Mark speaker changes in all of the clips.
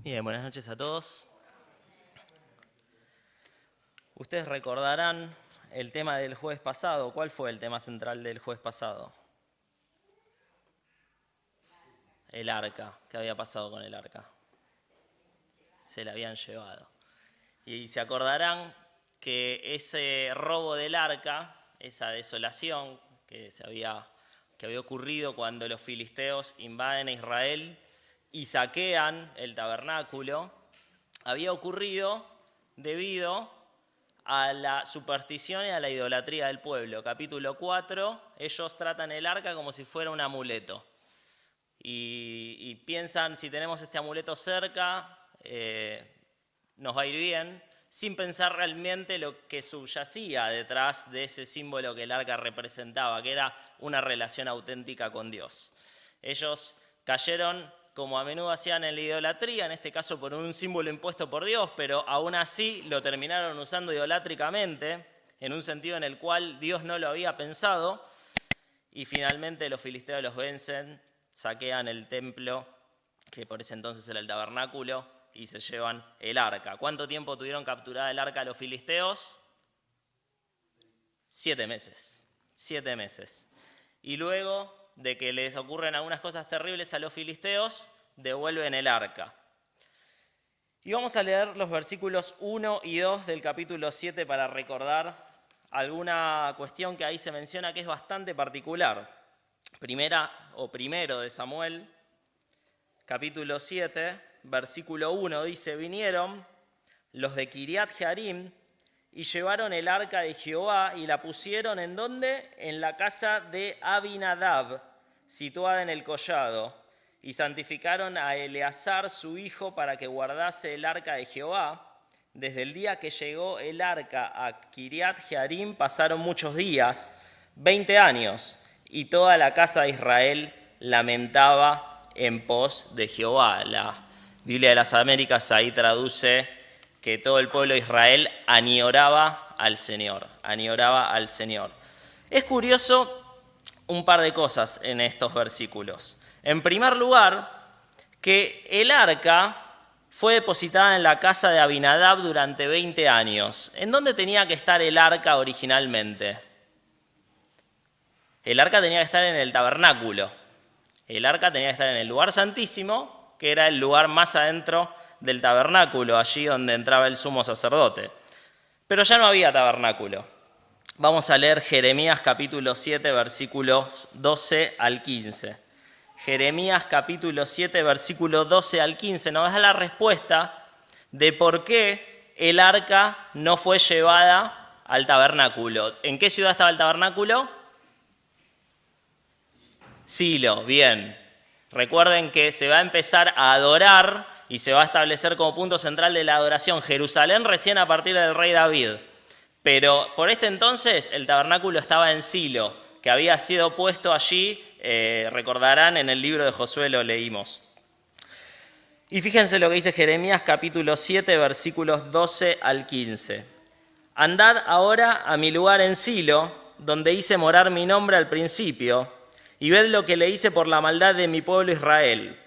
Speaker 1: Bien, buenas noches a todos. Ustedes recordarán el tema del jueves pasado. ¿Cuál fue el tema central del jueves pasado? El arca. ¿Qué había pasado con el arca? Se la habían llevado. Y se acordarán que ese robo del arca, esa desolación que había ocurrido cuando los filisteos invaden a Israel y saquean el tabernáculo, había ocurrido debido a la superstición y a la idolatría del pueblo. Capítulo 4, ellos tratan el arca como si fuera un amuleto. Y piensan, si tenemos este amuleto cerca, nos va a ir bien, sin pensar realmente lo que subyacía detrás de ese símbolo que el arca representaba, que era una relación auténtica con Dios. Ellos cayeron, como a menudo hacían en la idolatría, en este caso por un símbolo impuesto por Dios, pero aún así lo terminaron usando idolátricamente, en un sentido en el cual Dios no lo había pensado, y finalmente los filisteos los vencen, saquean el templo, que por ese entonces era el tabernáculo, y se llevan el arca. ¿Cuánto tiempo tuvieron capturada el arca los filisteos? 7 meses. 7 meses. Y luego de que les ocurren algunas cosas terribles a los filisteos, devuelven el arca. Y vamos a leer los versículos 1 y 2 del capítulo 7 para recordar alguna cuestión que ahí se menciona que es bastante particular. Primero de Samuel, capítulo 7, versículo 1, dice: vinieron los de Kiriat Jearim y llevaron el arca de Jehová y la pusieron ¿en dónde? En la casa de Abinadab, situada en el collado, y santificaron a Eleazar su hijo para que guardase el arca de Jehová. Desde el día que llegó el arca a Kiriat Jearim pasaron muchos días, 20 años, y toda la casa de Israel lamentaba en pos de Jehová. La Biblia de las Américas ahí traduce que todo el pueblo de Israel añoraba al Señor, añoraba al Señor. Es curioso un par de cosas en estos versículos. En primer lugar, que el arca fue depositada en la casa de Abinadab durante 20 años. ¿En dónde tenía que estar el arca originalmente? El arca tenía que estar en el tabernáculo. El arca tenía que estar en el lugar santísimo, que era el lugar más adentro del tabernáculo, allí donde entraba el sumo sacerdote. Pero ya no había tabernáculo. Vamos a leer Jeremías capítulo 7, versículos 12 al 15. Jeremías capítulo 7, versículo 12 al 15 nos da la respuesta de por qué el arca no fue llevada al tabernáculo. ¿En qué ciudad estaba el tabernáculo? Silo, bien. Recuerden que se va a empezar a adorar y se va a establecer como punto central de la adoración Jerusalén recién a partir del rey David. Pero por este entonces el tabernáculo estaba en Silo, que había sido puesto allí, recordarán, en el libro de Josué lo leímos. Y fíjense lo que dice Jeremías capítulo 7, versículos 12 al 15. Andad ahora a mi lugar en Silo, donde hice morar mi nombre al principio, y ved lo que le hice por la maldad de mi pueblo Israel.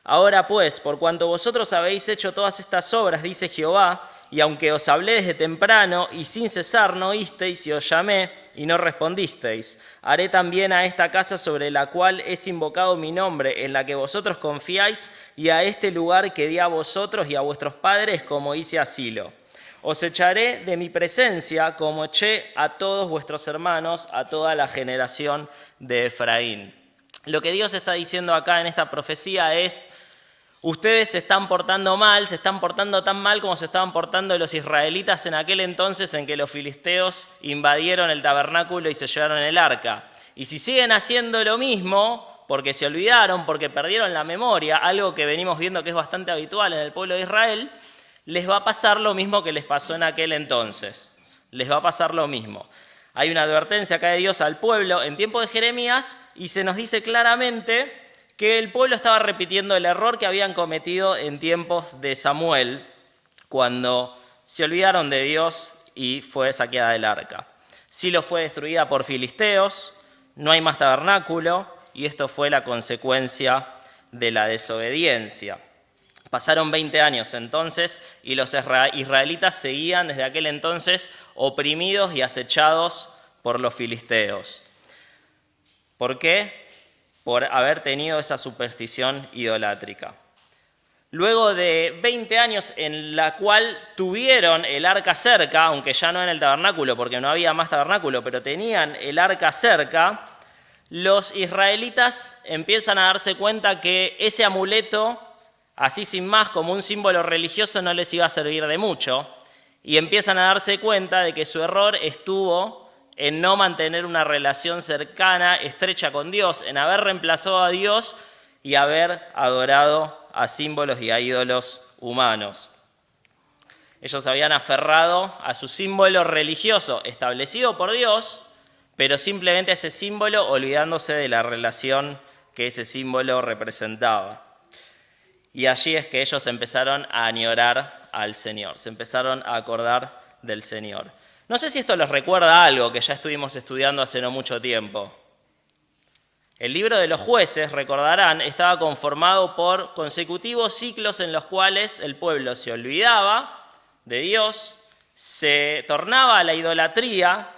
Speaker 1: Ahora pues, por cuanto vosotros habéis hecho todas estas obras, dice Jehová, y aunque os hablé desde temprano y sin cesar no oísteis y os llamé y no respondisteis, haré también a esta casa sobre la cual es invocado mi nombre, en la que vosotros confiáis, y a este lugar que di a vosotros y a vuestros padres como hice a Silo. Os echaré de mi presencia como eché a todos vuestros hermanos, a toda la generación de Efraín. Lo que Dios está diciendo acá en esta profecía es: ustedes se están portando mal, se están portando tan mal como se estaban portando los israelitas en aquel entonces en que los filisteos invadieron el tabernáculo y se llevaron el arca. Y si siguen haciendo lo mismo, porque se olvidaron, porque perdieron la memoria, algo que venimos viendo que es bastante habitual en el pueblo de Israel, les va a pasar lo mismo que les pasó en aquel entonces. Les va a pasar lo mismo. Hay una advertencia acá de Dios al pueblo en tiempo de Jeremías y se nos dice claramente que el pueblo estaba repitiendo el error que habían cometido en tiempos de Samuel, cuando se olvidaron de Dios y fue saqueada el arca. Silo fue destruida por filisteos, no hay más tabernáculo, y esto fue la consecuencia de la desobediencia. Pasaron 20 años entonces y los israelitas seguían desde aquel entonces oprimidos y acechados por los filisteos. ¿Por qué? Por haber tenido esa superstición idolátrica. Luego de 20 años en la cual tuvieron el arca cerca, aunque ya no en el tabernáculo, porque no había más tabernáculo, pero tenían el arca cerca, los israelitas empiezan a darse cuenta que ese amuleto, así sin más, como un símbolo religioso, no les iba a servir de mucho, y empiezan a darse cuenta de que su error estuvo en no mantener una relación cercana, estrecha con Dios, en haber reemplazado a Dios y haber adorado a símbolos y a ídolos humanos. Ellos habían aferrado a su símbolo religioso establecido por Dios, pero simplemente ese símbolo olvidándose de la relación que ese símbolo representaba. Y allí es que ellos empezaron a añorar al Señor, se empezaron a acordar del Señor. No sé si esto les recuerda algo que ya estuvimos estudiando hace no mucho tiempo. El libro de los jueces, recordarán, estaba conformado por consecutivos ciclos en los cuales el pueblo se olvidaba de Dios, se tornaba a la idolatría,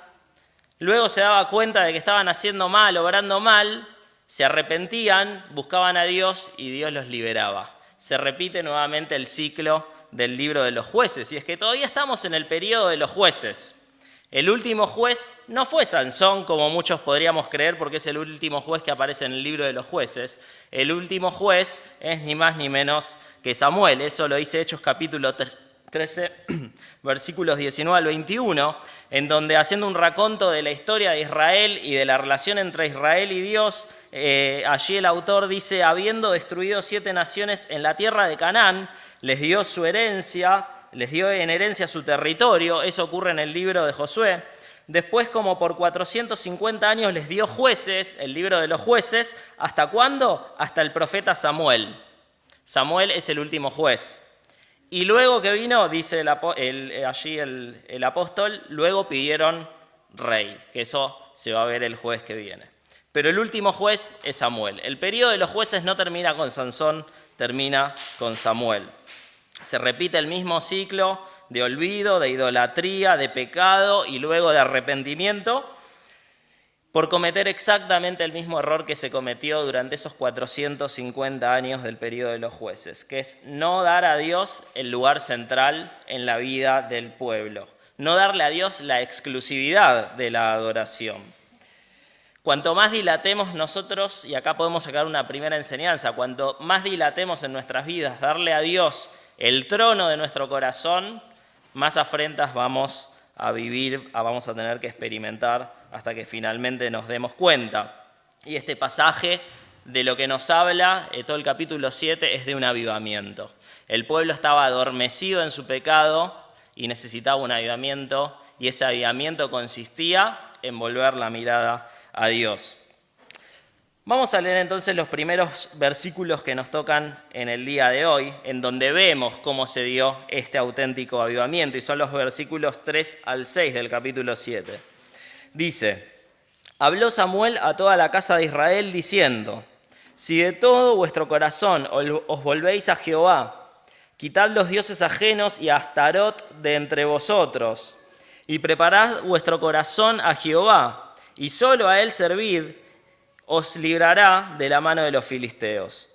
Speaker 1: luego se daba cuenta de que estaban haciendo mal, obrando mal, se arrepentían, buscaban a Dios y Dios los liberaba. Se repite nuevamente el ciclo del libro de los jueces, y es que todavía estamos en el periodo de los jueces. El último juez no fue Sansón, como muchos podríamos creer, porque es el último juez que aparece en el libro de los jueces. El último juez es ni más ni menos que Samuel. Eso lo dice Hechos capítulo 13, versículos 19 al 21, en donde haciendo un raconto de la historia de Israel y de la relación entre Israel y Dios, allí el autor dice, habiendo destruido 7 naciones en la tierra de Canaán, les dio su herencia, les dio en herencia su territorio, eso ocurre en el libro de Josué. Después, como por 450 años, les dio jueces, el libro de los jueces. ¿Hasta cuándo? Hasta el profeta Samuel es el último juez. Y luego que vino, dice allí el apóstol, luego pidieron rey, que eso se va a ver el juez que viene. Pero el último juez es Samuel. El periodo de los jueces no termina con Sansón, termina con Samuel. Se repite el mismo ciclo de olvido, de idolatría, de pecado y luego de arrepentimiento por cometer exactamente el mismo error que se cometió durante esos 450 años del periodo de los jueces, que es no dar a Dios el lugar central en la vida del pueblo, no darle a Dios la exclusividad de la adoración. Cuanto más dilatemos nosotros, y acá podemos sacar una primera enseñanza, cuanto más dilatemos en nuestras vidas darle a Dios el trono de nuestro corazón, más afrentas vamos a vivir, vamos a tener que experimentar hasta que finalmente nos demos cuenta. Y este pasaje de lo que nos habla, todo el capítulo 7, es de un avivamiento. El pueblo estaba adormecido en su pecado y necesitaba un avivamiento, y ese avivamiento consistía en volver la mirada a Dios. Vamos a leer entonces los primeros versículos que nos tocan en el día de hoy, en donde vemos cómo se dio este auténtico avivamiento, y son los versículos 3 al 6 del capítulo 7. Dice, habló Samuel a toda la casa de Israel diciendo, si de todo vuestro corazón os volvéis a Jehová, quitad los dioses ajenos y a Astarot de entre vosotros, y preparad vuestro corazón a Jehová, y solo a él servid, os librará de la mano de los filisteos.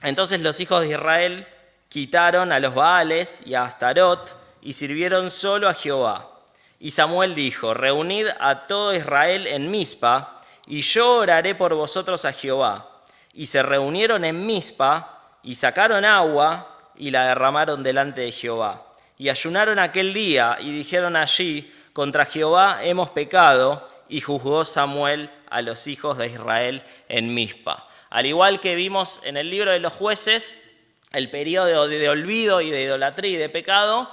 Speaker 1: Entonces los hijos de Israel quitaron a los Baales y a Astarot y sirvieron solo a Jehová. Y Samuel dijo, reunid a todo Israel en Mizpa, y yo oraré por vosotros a Jehová. Y se reunieron en Mizpa, y sacaron agua, y la derramaron delante de Jehová. Y ayunaron aquel día, y dijeron allí, contra Jehová hemos pecado, y juzgó Samuel a los hijos de Israel en Mizpa. Al igual que vimos en el libro de los jueces, el periodo de olvido y de idolatría y de pecado,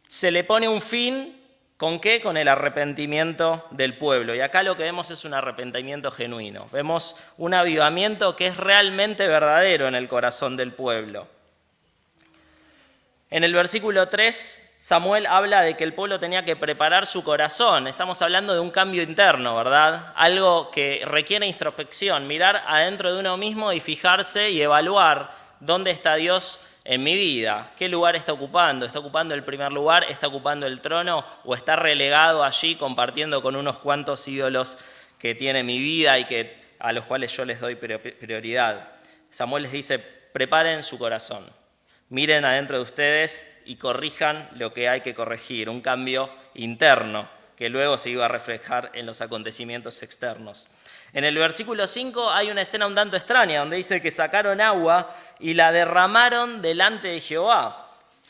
Speaker 1: se le pone un fin, ¿con qué? Con el arrepentimiento del pueblo. Y acá lo que vemos es un arrepentimiento genuino. Vemos un avivamiento que es realmente verdadero en el corazón del pueblo. En el versículo 3, Samuel habla de que el pueblo tenía que preparar su corazón. Estamos hablando de un cambio interno, ¿verdad? Algo que requiere introspección, mirar adentro de uno mismo y fijarse y evaluar ¿dónde está Dios en mi vida? ¿Qué lugar está ocupando? ¿Está ocupando el primer lugar? ¿Está ocupando el trono? ¿O está relegado allí compartiendo con unos cuantos ídolos que tiene mi vida y a los cuales yo les doy prioridad? Samuel les dice, preparen su corazón, miren adentro de ustedes y corrijan lo que hay que corregir, un cambio interno que luego se iba a reflejar en los acontecimientos externos. En el versículo 5 hay una escena un tanto extraña, donde dice que sacaron agua y la derramaron delante de Jehová.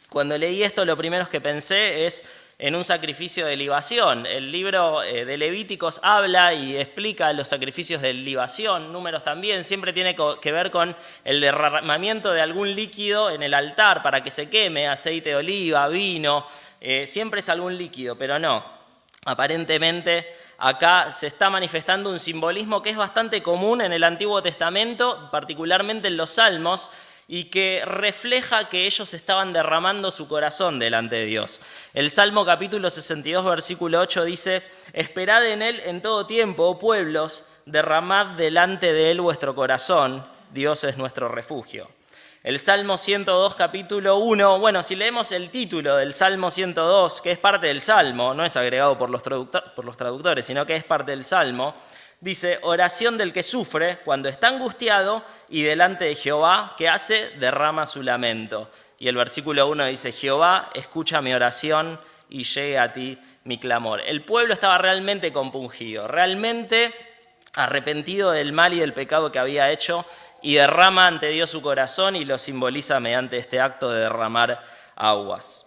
Speaker 1: Cuando leí esto, lo primero que pensé es en un sacrificio de libación. El libro de Levíticos habla y explica los sacrificios de libación, Números también, siempre tiene que ver con el derramamiento de algún líquido en el altar para que se queme, aceite de oliva, vino, siempre es algún líquido, pero no. Aparentemente acá se está manifestando un simbolismo que es bastante común en el Antiguo Testamento, particularmente en los Salmos, y que refleja que ellos estaban derramando su corazón delante de Dios. El Salmo capítulo 62, versículo 8 dice, «Esperad en Él en todo tiempo, oh pueblos, derramad delante de Él vuestro corazón, Dios es nuestro refugio». El Salmo 102, capítulo 1, bueno, si leemos el título del Salmo 102, que es parte del Salmo, no es agregado por los traductores, sino que es parte del Salmo, dice, oración del que sufre cuando está angustiado y delante de Jehová, ¿qué hace? Derrama su lamento. Y el versículo 1 dice, Jehová, escucha mi oración y llegue a ti mi clamor. El pueblo estaba realmente compungido, realmente arrepentido del mal y del pecado que había hecho, y derrama ante Dios su corazón y lo simboliza mediante este acto de derramar aguas.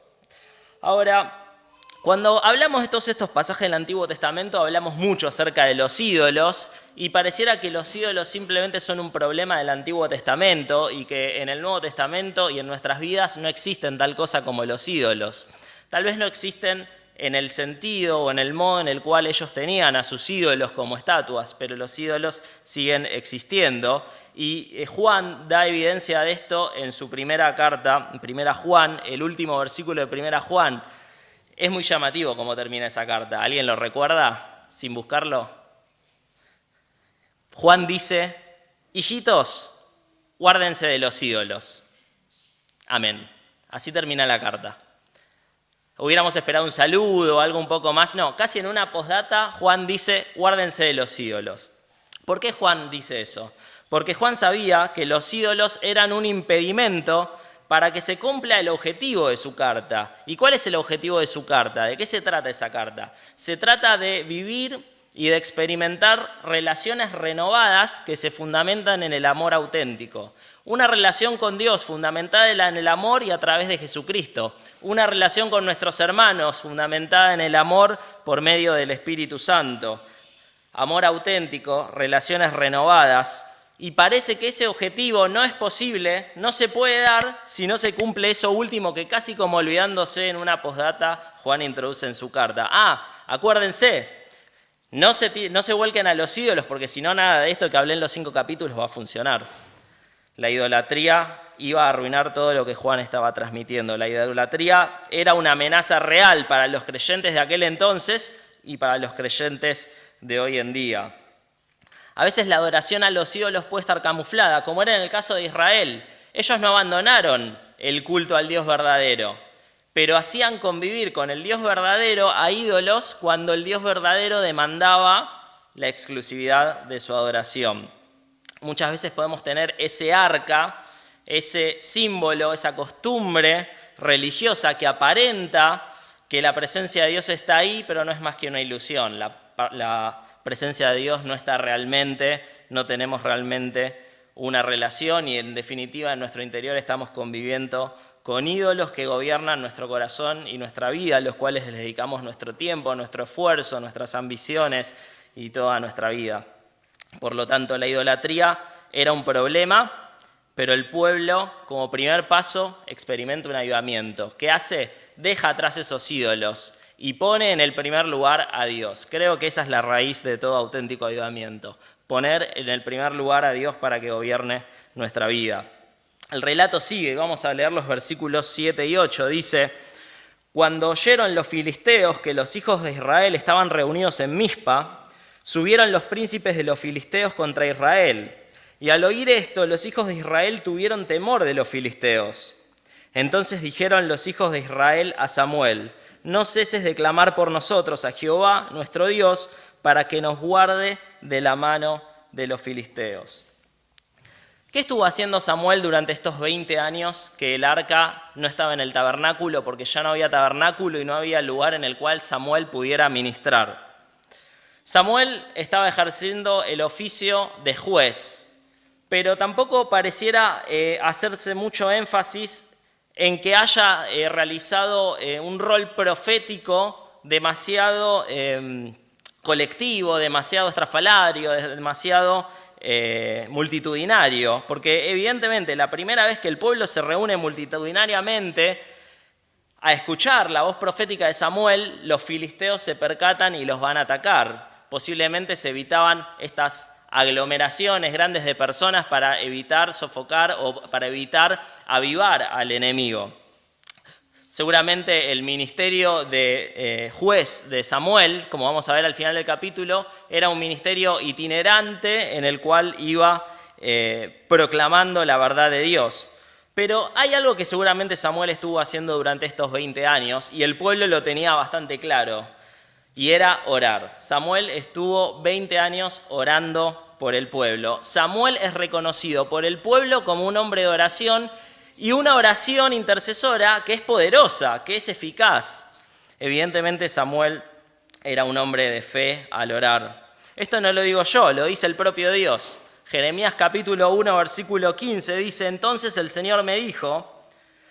Speaker 1: Ahora, cuando hablamos de todos estos pasajes del Antiguo Testamento, hablamos mucho acerca de los ídolos y pareciera que los ídolos simplemente son un problema del Antiguo Testamento y que en el Nuevo Testamento y en nuestras vidas no existen tal cosa como los ídolos. Tal vez no existen en el sentido o en el modo en el cual ellos tenían a sus ídolos como estatuas, pero los ídolos siguen existiendo. Y Juan da evidencia de esto en su primera carta, en Primera Juan, el último versículo de Primera Juan. Es muy llamativo cómo termina esa carta. ¿Alguien lo recuerda sin buscarlo? Juan dice, hijitos, guárdense de los ídolos. Amén. Así termina la carta. Hubiéramos esperado un saludo o algo un poco más. No, casi en una postdata Juan dice, guárdense de los ídolos. ¿Por qué Juan dice eso? Porque Juan sabía que los ídolos eran un impedimento para que se cumpla el objetivo de su carta. ¿Y cuál es el objetivo de su carta? ¿De qué se trata esa carta? Se trata de vivir y de experimentar relaciones renovadas que se fundamentan en el amor auténtico. Una relación con Dios fundamentada en el amor y a través de Jesucristo. Una relación con nuestros hermanos fundamentada en el amor por medio del Espíritu Santo. Amor auténtico, relaciones renovadas. Y parece que ese objetivo no es posible, no se puede dar si no se cumple eso último que casi como olvidándose en una postdata Juan introduce en su carta. Acuérdense, no se vuelquen a los ídolos porque si no nada de esto que hablé en los 5 capítulos va a funcionar. La idolatría iba a arruinar todo lo que Juan estaba transmitiendo. La idolatría era una amenaza real para los creyentes de aquel entonces y para los creyentes de hoy en día. A veces la adoración a los ídolos puede estar camuflada, como era en el caso de Israel. Ellos no abandonaron el culto al Dios verdadero, pero hacían convivir con el Dios verdadero a ídolos cuando el Dios verdadero demandaba la exclusividad de su adoración. Muchas veces podemos tener ese arca, ese símbolo, esa costumbre religiosa que aparenta que la presencia de Dios está ahí, pero no es más que una ilusión. La presencia de Dios no está realmente, no tenemos realmente una relación y en definitiva en nuestro interior estamos conviviendo con ídolos que gobiernan nuestro corazón y nuestra vida, a los cuales les dedicamos nuestro tiempo, nuestro esfuerzo, nuestras ambiciones y toda nuestra vida. Por lo tanto, la idolatría era un problema, pero el pueblo, como primer paso, experimenta un avivamiento. ¿Qué hace? Deja atrás esos ídolos y pone en el primer lugar a Dios. Creo que esa es la raíz de todo auténtico avivamiento. Poner en el primer lugar a Dios para que gobierne nuestra vida. El relato sigue, vamos a leer los versículos 7 y 8. Dice, cuando oyeron los filisteos que los hijos de Israel estaban reunidos en Mizpa, subieron los príncipes de los filisteos contra Israel. Y al oír esto, los hijos de Israel tuvieron temor de los filisteos. Entonces dijeron los hijos de Israel a Samuel: no ceses de clamar por nosotros a Jehová, nuestro Dios, para que nos guarde de la mano de los filisteos. ¿Qué estuvo haciendo Samuel durante estos 20 años que el arca no estaba en el tabernáculo? Porque ya no había tabernáculo y no había lugar en el cual Samuel pudiera ministrar. Samuel estaba ejerciendo el oficio de juez, pero tampoco pareciera hacerse mucho énfasis en que haya realizado un rol profético demasiado colectivo, demasiado estrafalario, demasiado multitudinario, porque evidentemente la primera vez que el pueblo se reúne multitudinariamente a escuchar la voz profética de Samuel, los filisteos se percatan y los van a atacar. Posiblemente se evitaban estas aglomeraciones grandes de personas para evitar sofocar o para evitar avivar al enemigo. Seguramente el ministerio de juez de Samuel, como vamos a ver al final del capítulo, era un ministerio itinerante en el cual iba proclamando la verdad de Dios. Pero hay algo que seguramente Samuel estuvo haciendo durante estos 20 años y el pueblo lo tenía bastante claro, y era orar. Samuel estuvo 20 años orando por el pueblo. Samuel es reconocido por el pueblo como un hombre de oración, y una oración intercesora que es poderosa, que es eficaz. Evidentemente Samuel era un hombre de fe al orar. Esto no lo digo yo, lo dice el propio Dios. Jeremías capítulo 1, versículo 15 dice: entonces el Señor me dijo: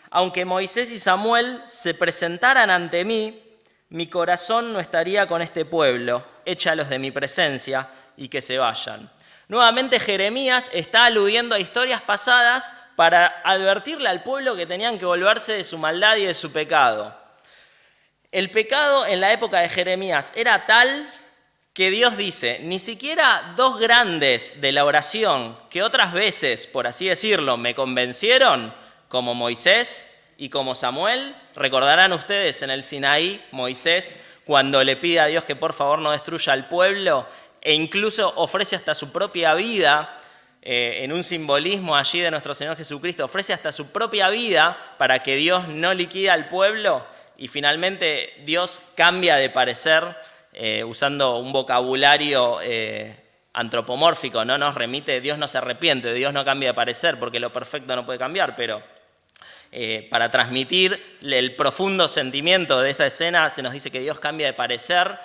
Speaker 1: aunque Moisés y Samuel se presentaran ante mí, mi corazón no estaría con este pueblo, échalos de mi presencia y que se vayan. Nuevamente Jeremías está aludiendo a historias pasadas para advertirle al pueblo que tenían que volverse de su maldad y de su pecado. El pecado en la época de Jeremías era tal que Dios dice: ni siquiera dos grandes de la oración que otras veces, por así decirlo, me convencieron, como Moisés y como Samuel. Recordarán ustedes en el Sinaí, Moisés, cuando le pide a Dios que por favor no destruya al pueblo, e incluso ofrece hasta su propia vida, en un simbolismo allí de nuestro Señor Jesucristo, ofrece hasta su propia vida para que Dios no liquide al pueblo, y finalmente Dios cambia de parecer, usando un vocabulario antropomórfico, no nos remite, Dios no se arrepiente, Dios no cambia de parecer, porque lo perfecto no puede cambiar, pero para transmitir el profundo sentimiento de esa escena se nos dice que Dios cambia de parecer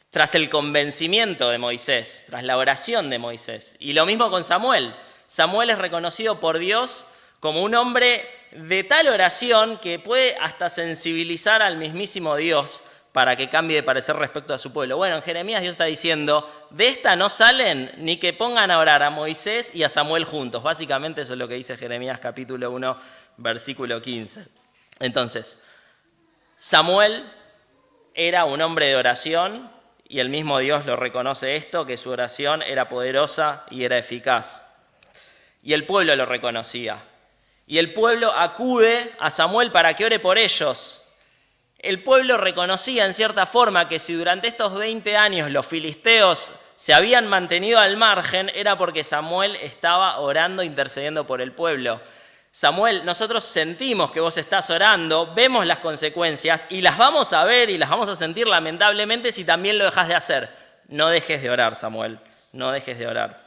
Speaker 1: tras el convencimiento de Moisés, tras la oración de Moisés. Y lo mismo con Samuel. Samuel es reconocido por Dios como un hombre de tal oración que puede hasta sensibilizar al mismísimo Dios para que cambie de parecer respecto a su pueblo. Bueno, en Jeremías Dios está diciendo: de esta no salen ni que pongan a orar a Moisés y a Samuel juntos. Básicamente eso es lo que dice Jeremías capítulo 1, versículo 15. Entonces, Samuel era un hombre de oración, y el mismo Dios lo reconoce esto, que su oración era poderosa y era eficaz. Y el pueblo lo reconocía. Y el pueblo acude a Samuel para que ore por ellos. El pueblo reconocía en cierta forma que si durante estos 20 años los filisteos se habían mantenido al margen, era porque Samuel estaba orando, intercediendo por el pueblo. Samuel, nosotros sentimos que vos estás orando, vemos las consecuencias y las vamos a ver y las vamos a sentir lamentablemente si también lo dejas de hacer. No dejes de orar, Samuel, no dejes de orar.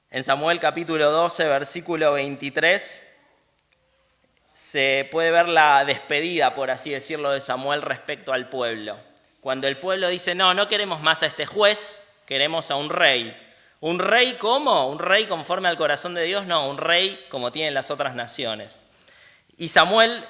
Speaker 1: En Samuel capítulo 12, versículo 23, se puede ver la despedida, por así decirlo, de Samuel respecto al pueblo. Cuando el pueblo dice: no queremos más a este juez, queremos a un rey. ¿Un rey cómo? ¿Un rey conforme al corazón de Dios? No, un rey como tienen las otras naciones. Y Samuel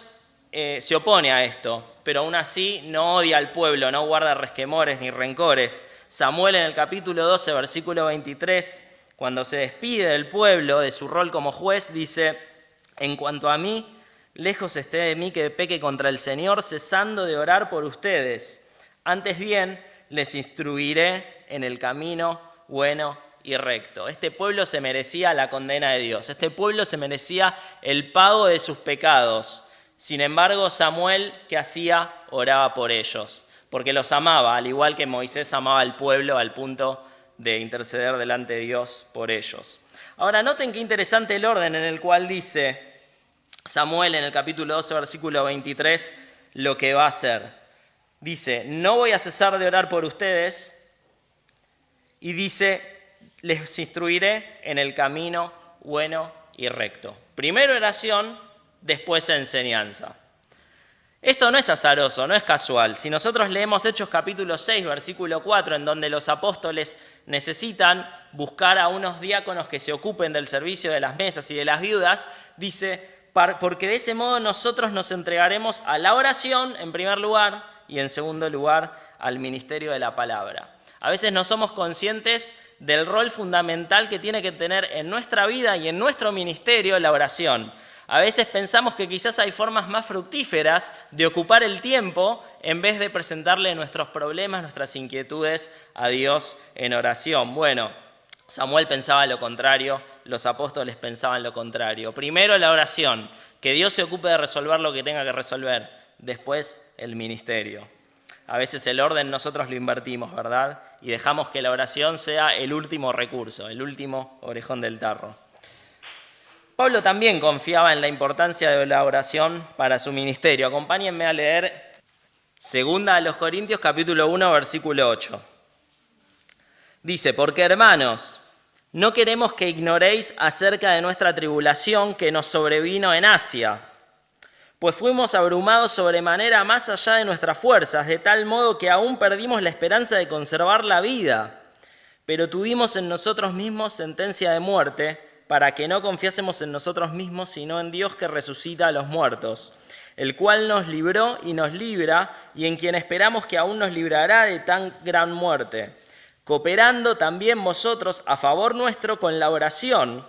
Speaker 1: se opone a esto, pero aún así no odia al pueblo, no guarda resquemores ni rencores. Samuel en el capítulo 12, versículo 23, cuando se despide del pueblo de su rol como juez, dice: en cuanto a mí, lejos esté de mí que peque contra el Señor, cesando de orar por ustedes. Antes bien, les instruiré en el camino bueno y recto. Este pueblo se merecía la condena de Dios. Este pueblo se merecía el pago de sus pecados. Sin embargo, Samuel, ¿qué hacía? Oraba por ellos, porque los amaba, al igual que Moisés amaba al pueblo al punto de interceder delante de Dios por ellos. Ahora, noten qué interesante el orden en el cual dice Samuel en el capítulo 12, versículo 23, lo que va a hacer. Dice, no voy a cesar de orar por ustedes, y dice, les instruiré en el camino bueno y recto. Primero oración, después enseñanza. Esto no es azaroso, no es casual. Si nosotros leemos Hechos capítulo 6, versículo 4, en donde los apóstoles necesitan buscar a unos diáconos que se ocupen del servicio de las mesas y de las viudas, dice, porque de ese modo nosotros nos entregaremos a la oración en primer lugar y en segundo lugar al ministerio de la palabra. A veces no somos conscientes del rol fundamental que tiene que tener en nuestra vida y en nuestro ministerio la oración. A veces pensamos que quizás hay formas más fructíferas de ocupar el tiempo en vez de presentarle nuestros problemas, nuestras inquietudes a Dios en oración. Bueno, Samuel pensaba lo contrario, los apóstoles pensaban lo contrario. Primero la oración, que Dios se ocupe de resolver lo que tenga que resolver. Después el ministerio. A veces el orden nosotros lo invertimos, ¿verdad? Y dejamos que la oración sea el último recurso, el último orejón del tarro. Pablo también confiaba en la importancia de la oración para su ministerio. Acompáñenme a leer 2 Corintios capítulo 1, versículo 8. Dice, porque hermanos, no queremos que ignoréis acerca de nuestra tribulación que nos sobrevino en Asia, pues fuimos abrumados sobremanera más allá de nuestras fuerzas, de tal modo que aún perdimos la esperanza de conservar la vida, pero tuvimos en nosotros mismos sentencia de muerte, para que no confiásemos en nosotros mismos, sino en Dios que resucita a los muertos, el cual nos libró y nos libra, y en quien esperamos que aún nos librará de tan gran muerte, cooperando también vosotros a favor nuestro con la oración,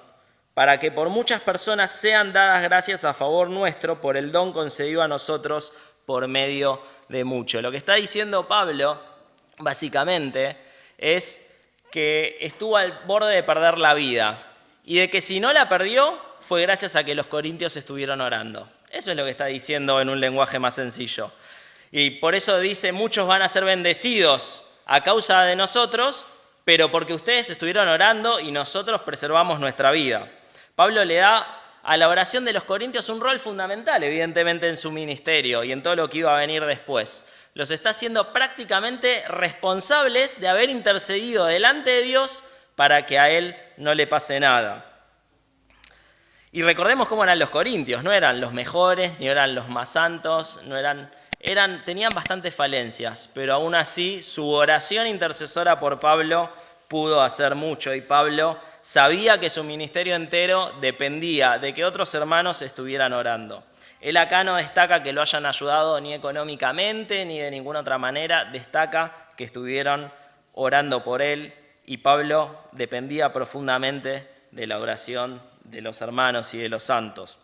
Speaker 1: para que por muchas personas sean dadas gracias a favor nuestro por el don concedido a nosotros por medio de muchos. Lo que está diciendo Pablo, básicamente, es que estuvo al borde de perder la vida, y de que si no la perdió, fue gracias a que los corintios estuvieron orando. Eso es lo que está diciendo en un lenguaje más sencillo. Y por eso dice, muchos van a ser bendecidos a causa de nosotros, pero porque ustedes estuvieron orando y nosotros preservamos nuestra vida. Pablo le da a la oración de los corintios un rol fundamental, evidentemente, en su ministerio y en todo lo que iba a venir después. Los está haciendo prácticamente responsables de haber intercedido delante de Dios para que a él no le pase nada. Y recordemos cómo eran los corintios, no eran los mejores, ni eran los más santos, tenían bastantes falencias, pero aún así su oración intercesora por Pablo pudo hacer mucho, y Pablo sabía que su ministerio entero dependía de que otros hermanos estuvieran orando. Él acá no destaca que lo hayan ayudado ni económicamente ni de ninguna otra manera, destaca que estuvieron orando por él, y Pablo dependía profundamente de la oración de los hermanos y de los santos.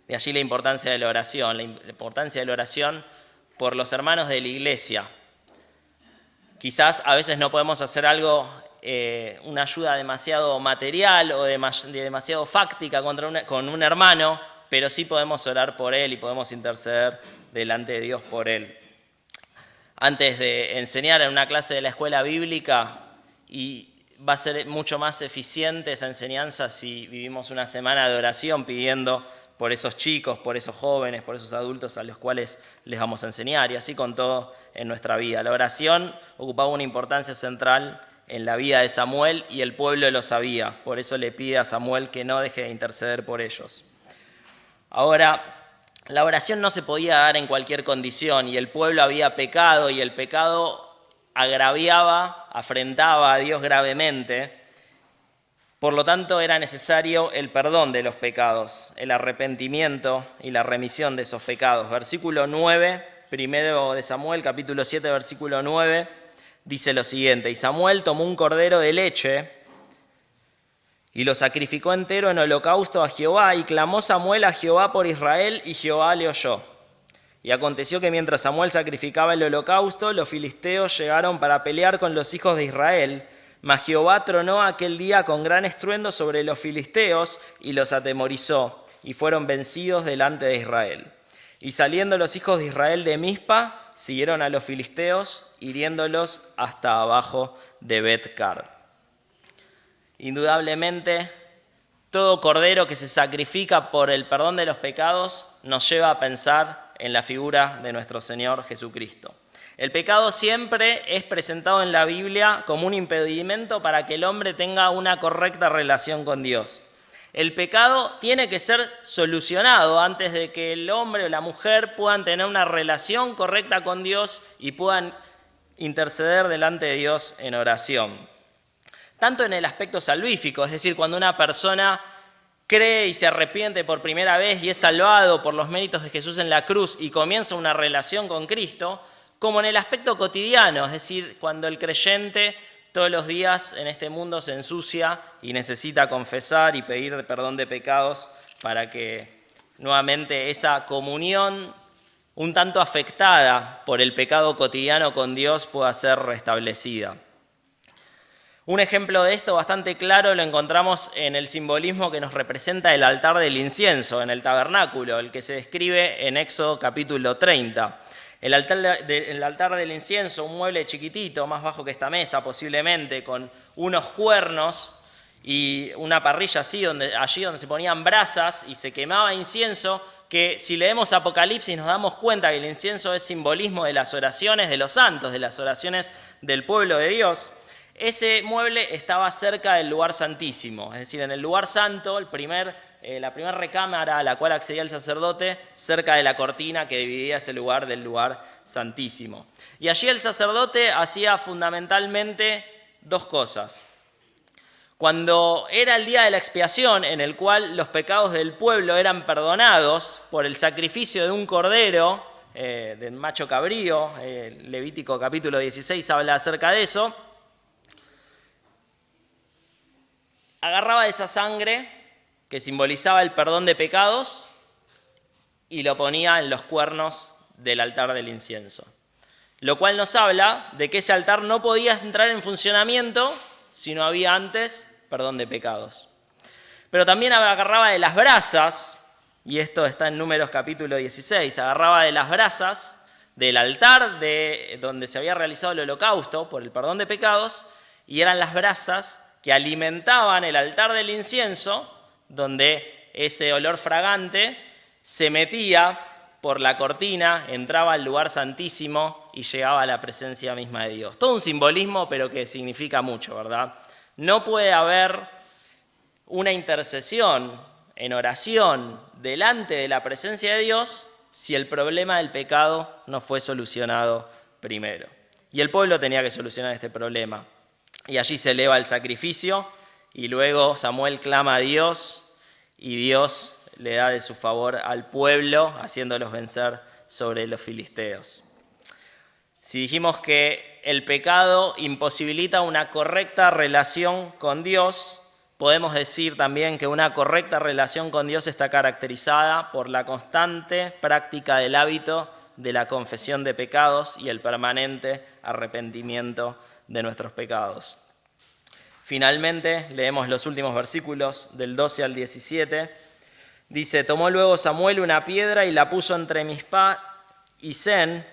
Speaker 1: De allí la importancia de la oración por los hermanos de la iglesia. Quizás a veces no podemos hacer algo, una ayuda demasiado material o demasiado fáctica con un hermano, pero sí podemos orar por él y podemos interceder delante de Dios por él. Antes de enseñar en una clase de la escuela bíblica, y va a ser mucho más eficiente esa enseñanza si vivimos una semana de oración pidiendo por esos chicos, por esos jóvenes, por esos adultos a los cuales les vamos a enseñar, y así con todo en nuestra vida. La oración ocupaba una importancia central en la vida de Samuel y el pueblo lo sabía. Por eso le pide a Samuel que no deje de interceder por ellos. Ahora, la oración no se podía dar en cualquier condición, y el pueblo había pecado, y el pecado afrentaba a Dios gravemente. Por lo tanto, era necesario el perdón de los pecados, el arrepentimiento y la remisión de esos pecados. Versículo 9, primero de Samuel, capítulo 7, versículo 9, dice lo siguiente: y Samuel tomó un cordero de leche y lo sacrificó entero en holocausto a Jehová, y clamó Samuel a Jehová por Israel, y Jehová le oyó. Y aconteció que mientras Samuel sacrificaba el holocausto, los filisteos llegaron para pelear con los hijos de Israel, mas Jehová tronó aquel día con gran estruendo sobre los filisteos y los atemorizó, y fueron vencidos delante de Israel. Y saliendo los hijos de Israel de Mizpa, siguieron a los filisteos, hiriéndolos hasta abajo de Bet-car. Indudablemente, todo cordero que se sacrifica por el perdón de los pecados nos lleva a pensar en la figura de nuestro Señor Jesucristo. El pecado siempre es presentado en la Biblia como un impedimento para que el hombre tenga una correcta relación con Dios. El pecado tiene que ser solucionado antes de que el hombre o la mujer puedan tener una relación correcta con Dios y puedan interceder delante de Dios en oración. Tanto en el aspecto salvífico, es decir, cuando una persona cree y se arrepiente por primera vez y es salvado por los méritos de Jesús en la cruz y comienza una relación con Cristo, como en el aspecto cotidiano, es decir, cuando el creyente todos los días en este mundo se ensucia y necesita confesar y pedir perdón de pecados para que nuevamente esa comunión un tanto afectada por el pecado cotidiano con Dios pueda ser restablecida. Un ejemplo de esto bastante claro lo encontramos en el simbolismo que nos representa el altar del incienso en el tabernáculo, el que se describe en Éxodo capítulo 30. El altar del incienso, un mueble chiquitito, más bajo que esta mesa posiblemente, con unos cuernos y una parrilla allí donde se ponían brasas y se quemaba incienso, que si leemos Apocalipsis nos damos cuenta que el incienso es simbolismo de las oraciones de los santos, de las oraciones del pueblo de Dios. Ese mueble estaba cerca del lugar santísimo, es decir, en el lugar santo, la primera recámara a la cual accedía el sacerdote, cerca de la cortina que dividía ese lugar del lugar santísimo. Y allí el sacerdote hacía fundamentalmente dos cosas. Cuando era el día de la expiación, en el cual los pecados del pueblo eran perdonados por el sacrificio de un cordero, del macho cabrío, Levítico capítulo 16 habla acerca de eso, agarraba esa sangre que simbolizaba el perdón de pecados y lo ponía en los cuernos del altar del incienso. Lo cual nos habla de que ese altar no podía entrar en funcionamiento si no había antes perdón de pecados. Pero también agarraba de las brasas, y esto está en Números capítulo 16, agarraba de las brasas del altar donde se había realizado el holocausto por el perdón de pecados, y eran las brasas que alimentaban el altar del incienso, donde ese olor fragante se metía por la cortina, entraba al lugar santísimo y llegaba a la presencia misma de Dios. Todo un simbolismo, pero que significa mucho, ¿verdad? No puede haber una intercesión en oración delante de la presencia de Dios si el problema del pecado no fue solucionado primero. Y el pueblo tenía que solucionar este problema. Y allí se eleva el sacrificio y luego Samuel clama a Dios y Dios le da de su favor al pueblo, haciéndolos vencer sobre los filisteos. Si dijimos que el pecado imposibilita una correcta relación con Dios, podemos decir también que una correcta relación con Dios está caracterizada por la constante práctica del hábito de la confesión de pecados y el permanente arrepentimiento de nuestros pecados. Finalmente, leemos los últimos versículos del 12 al 17. Dice: tomó luego Samuel una piedra y la puso entre Mizpá y Sen,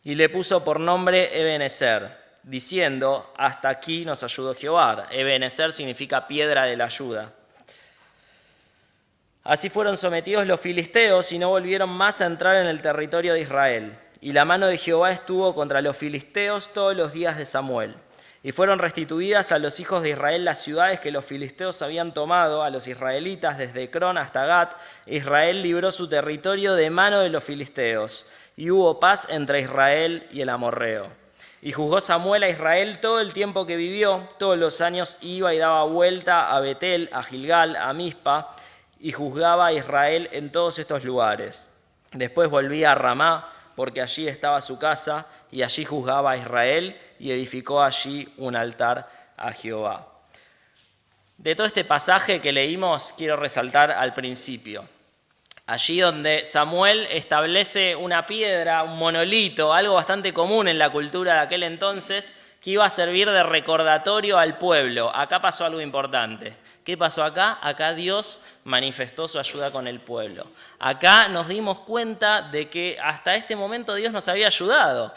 Speaker 1: y le puso por nombre Ebenezer, diciendo: hasta aquí nos ayudó Jehová. Ebenezer significa piedra de la ayuda. Así fueron sometidos los filisteos y no volvieron más a entrar en el territorio de Israel. Y la mano de Jehová estuvo contra los filisteos todos los días de Samuel. Y fueron restituidas a los hijos de Israel las ciudades que los filisteos habían tomado, a los israelitas desde Ecrón hasta Gat. Israel libró su territorio de mano de los filisteos, y hubo paz entre Israel y el amorreo. Y juzgó Samuel a Israel todo el tiempo que vivió, todos los años iba y daba vuelta a Betel, a Gilgal, a Mizpa, y juzgaba a Israel en todos estos lugares. Después volvía a Ramá, porque allí estaba su casa, y allí juzgaba a Israel, y edificó allí un altar a Jehová. De todo este pasaje que leímos, quiero resaltar al principio. Allí donde Samuel establece una piedra, un monolito, algo bastante común en la cultura de aquel entonces, que iba a servir de recordatorio al pueblo. Acá pasó algo importante, ¿Qué pasó acá? Acá Dios manifestó su ayuda con el pueblo. Acá nos dimos cuenta de que hasta este momento Dios nos había ayudado.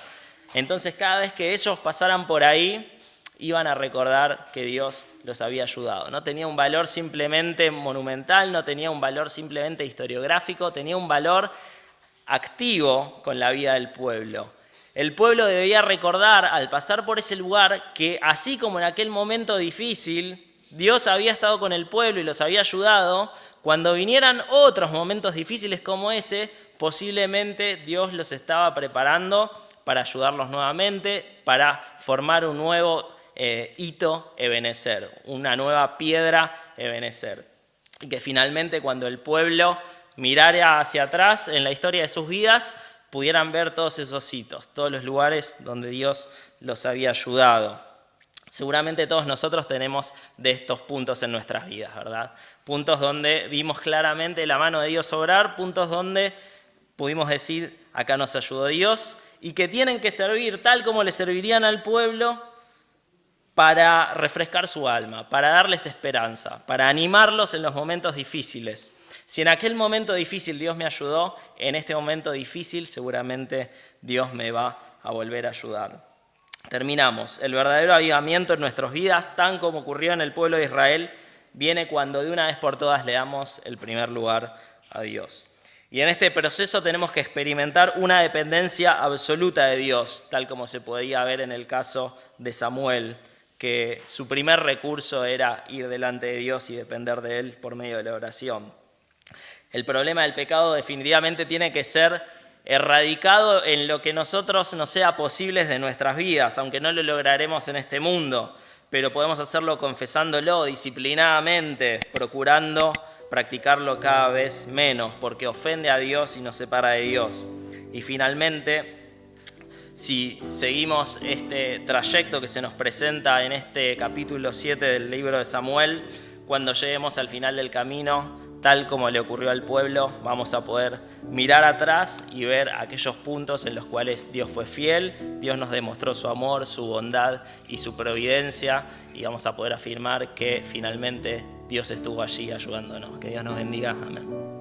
Speaker 1: Entonces cada vez que ellos pasaran por ahí, iban a recordar que Dios los había ayudado. No tenía un valor simplemente monumental, no tenía un valor simplemente historiográfico, tenía un valor activo con la vida del pueblo. El pueblo debía recordar al pasar por ese lugar que así como en aquel momento difícil, Dios había estado con el pueblo y los había ayudado, cuando vinieran otros momentos difíciles como ese, posiblemente Dios los estaba preparando para ayudarlos nuevamente, para formar un nuevo hito Ebenezer, una nueva piedra Ebenezer. Y que finalmente cuando el pueblo mirara hacia atrás en la historia de sus vidas, pudieran ver todos esos hitos, todos los lugares donde Dios los había ayudado. Seguramente todos nosotros tenemos de estos puntos en nuestras vidas, ¿verdad? Puntos donde vimos claramente la mano de Dios obrar, puntos donde pudimos decir, acá nos ayudó Dios, y que tienen que servir tal como le servirían al pueblo para refrescar su alma, para darles esperanza, para animarlos en los momentos difíciles. Si en aquel momento difícil Dios me ayudó, en este momento difícil seguramente Dios me va a volver a ayudar. Terminamos. El verdadero avivamiento en nuestras vidas, tan como ocurrió en el pueblo de Israel, viene cuando de una vez por todas le damos el primer lugar a Dios. Y en este proceso tenemos que experimentar una dependencia absoluta de Dios, tal como se podía ver en el caso de Samuel, que su primer recurso era ir delante de Dios y depender de Él por medio de la oración. El problema del pecado definitivamente tiene que ser erradicado en lo que nosotros nos sea posible de nuestras vidas, aunque no lo lograremos en este mundo, pero podemos hacerlo confesándolo disciplinadamente, procurando practicarlo cada vez menos, porque ofende a Dios y nos separa de Dios. Y finalmente, si seguimos este trayecto que se nos presenta en este capítulo 7 del libro de Samuel, cuando lleguemos al final del camino, tal como le ocurrió al pueblo, vamos a poder mirar atrás y ver aquellos puntos en los cuales Dios fue fiel, Dios nos demostró su amor, su bondad y su providencia, y vamos a poder afirmar que finalmente Dios estuvo allí ayudándonos. Que Dios nos bendiga. Amén.